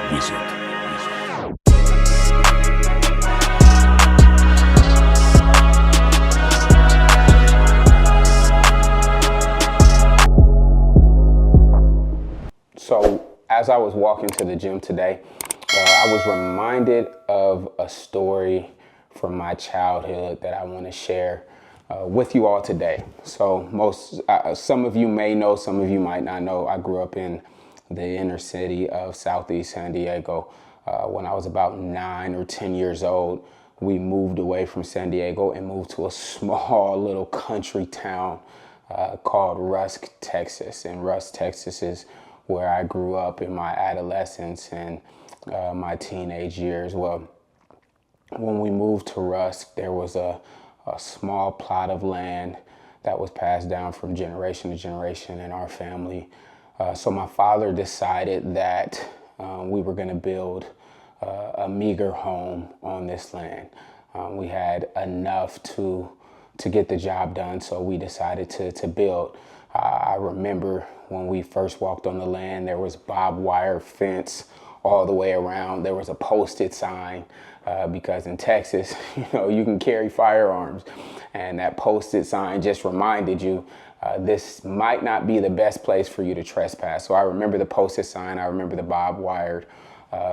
So as I was walking to the gym today, I was reminded of a story from my childhood that I want to share with you all today. So some of you may know, some of you might not know. I grew up in the inner city of Southeast San Diego. When I was about 9 or 10 years old, we moved away from San Diego and moved to a small little country town called Rusk, Texas. And Rusk, Texas is where I grew up in my adolescence and my teenage years. Well, when we moved to Rusk, there was a small plot of land that was passed down from generation to generation in our family. So my father decided that we were going to build a meager home on this land. We had enough to get the job done, so we decided to build. I remember when we first walked on the land, there was barbed wire fence all the way around. There was a posted sign because in Texas, you can carry firearms, and that posted sign just reminded you this might not be the best place for you to trespass. So I remember the posted sign. I remember the barbed wire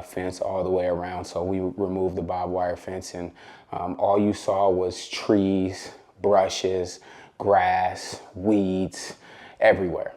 fence all the way around. So we removed the barbed wire fence, and all you saw was trees, brushes, grass, weeds everywhere.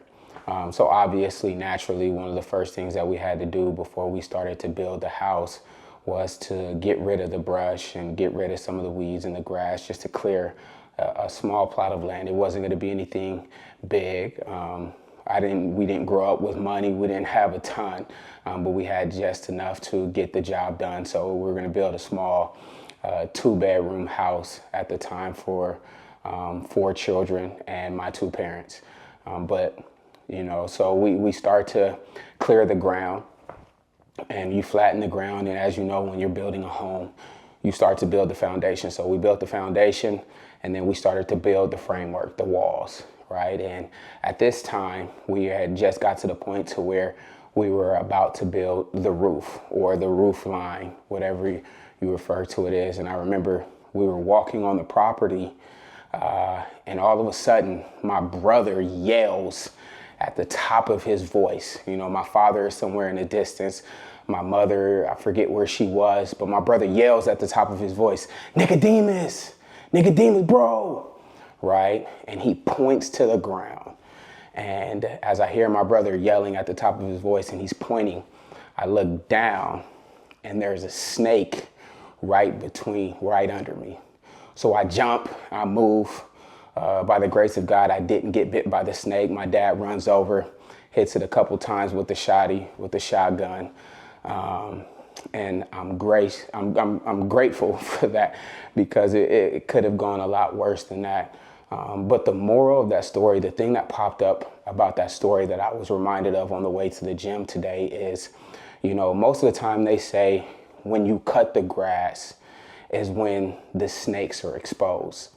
So obviously, naturally, one of the first things that we had to do before we started to build the house was to get rid of the brush and get rid of some of the weeds and the grass, just to clear a small plot of land. It wasn't going to be anything big. We didn't grow up with money. We didn't have a ton, but we had just enough to get the job done. So we were going to build a small 2-bedroom house at the time for 4 children and my 2 parents. So we start to clear the ground, and you flatten the ground. And as you know, when you're building a home, you start to build the foundation. So we built the foundation, and then we started to build the framework, the walls, right? And at this time, we had just got to the point to where we were about to build the roof, or the roof line, whatever you refer to it as. And I remember we were walking on the property, and all of a sudden, my brother yells at the top of his voice. My father is somewhere in the distance. My mother, I forget where she was, but my brother yells at the top of his voice, Nicodemus, bro, right? And he points to the ground. And as I hear my brother yelling at the top of his voice and he's pointing, I look down, and there's a snake right under me. So I jump, I move. By the grace of God, I didn't get bit by the snake. My dad runs over, hits it a couple times with the shotgun. And I'm grateful for that, because it could have gone a lot worse than that. But the moral of that story, the thing that popped up about that story that I was reminded of on the way to the gym today is, most of the time they say when you cut the grass is when the snakes are exposed.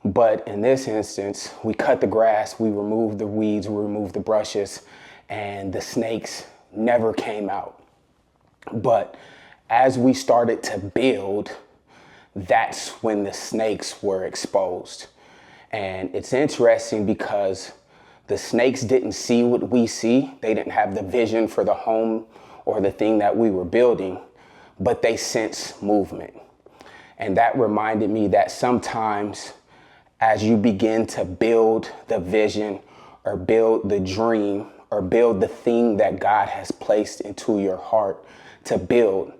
But in this instance, we cut the grass, we removed the weeds, we removed the brushes, and the snakes never came out. But as we started to build, that's when the snakes were exposed. And it's interesting because the snakes didn't see what we see. They didn't have the vision for the home or the thing that we were building, but they sense movement. And that reminded me that sometimes as you begin to build the vision or build the dream or build the thing that God has placed into your heart to build,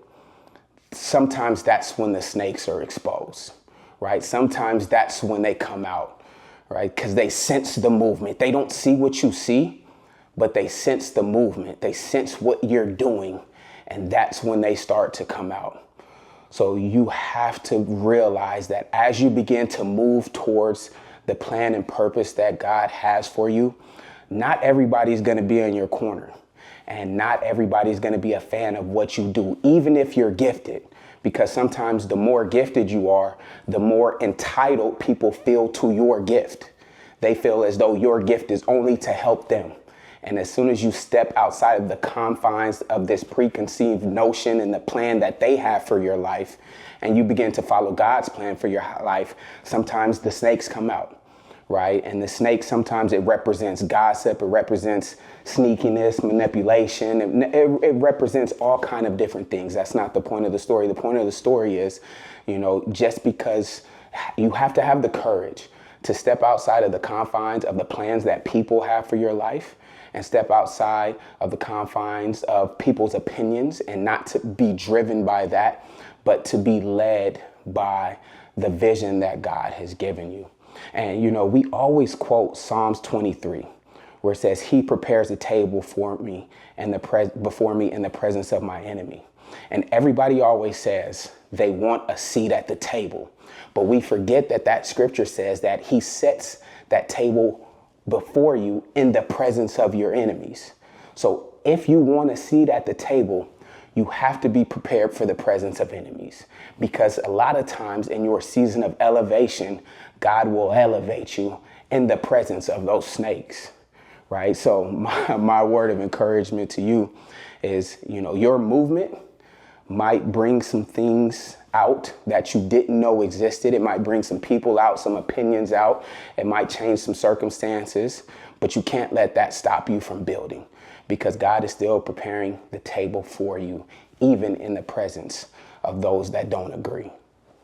sometimes that's when the snakes are exposed, right? Sometimes that's when they come out, right? Because they sense the movement. They don't see what you see, but they sense the movement. They sense what you're doing, and that's when they start to come out. So you have to realize that as you begin to move towards the plan and purpose that God has for you, not everybody's going to be in your corner, and not everybody's going to be a fan of what you do, even if you're gifted, because sometimes the more gifted you are, the more entitled people feel to your gift. They feel as though your gift is only to help them. And as soon as you step outside of the confines of this preconceived notion and the plan that they have for your life, and you begin to follow God's plan for your life, sometimes the snakes come out, right? And the snake, sometimes it represents gossip, it represents sneakiness, manipulation, it represents all kind of different things. That's not the point of the story. The point of the story is, just because you have to have the courage to step outside of the confines of the plans that people have for your life, and step outside of the confines of people's opinions, and not to be driven by that, but to be led by the vision that God has given you. And, we always quote Psalms 23, where it says, he prepares a table for me and before me in the presence of my enemy. And everybody always says they want a seat at the table, but we forget that scripture says that he sets that table before you in the presence of your enemies. So if you want a seat at the table, you have to be prepared for the presence of enemies, because a lot of times in your season of elevation, God will elevate you in the presence of those snakes, right? So my word of encouragement to you is, your movement might bring some things out that you didn't know existed. It might bring some people out, some opinions out. It might change some circumstances, but you can't let that stop you from building, because God is still preparing the table for you, even in the presence of those that don't agree.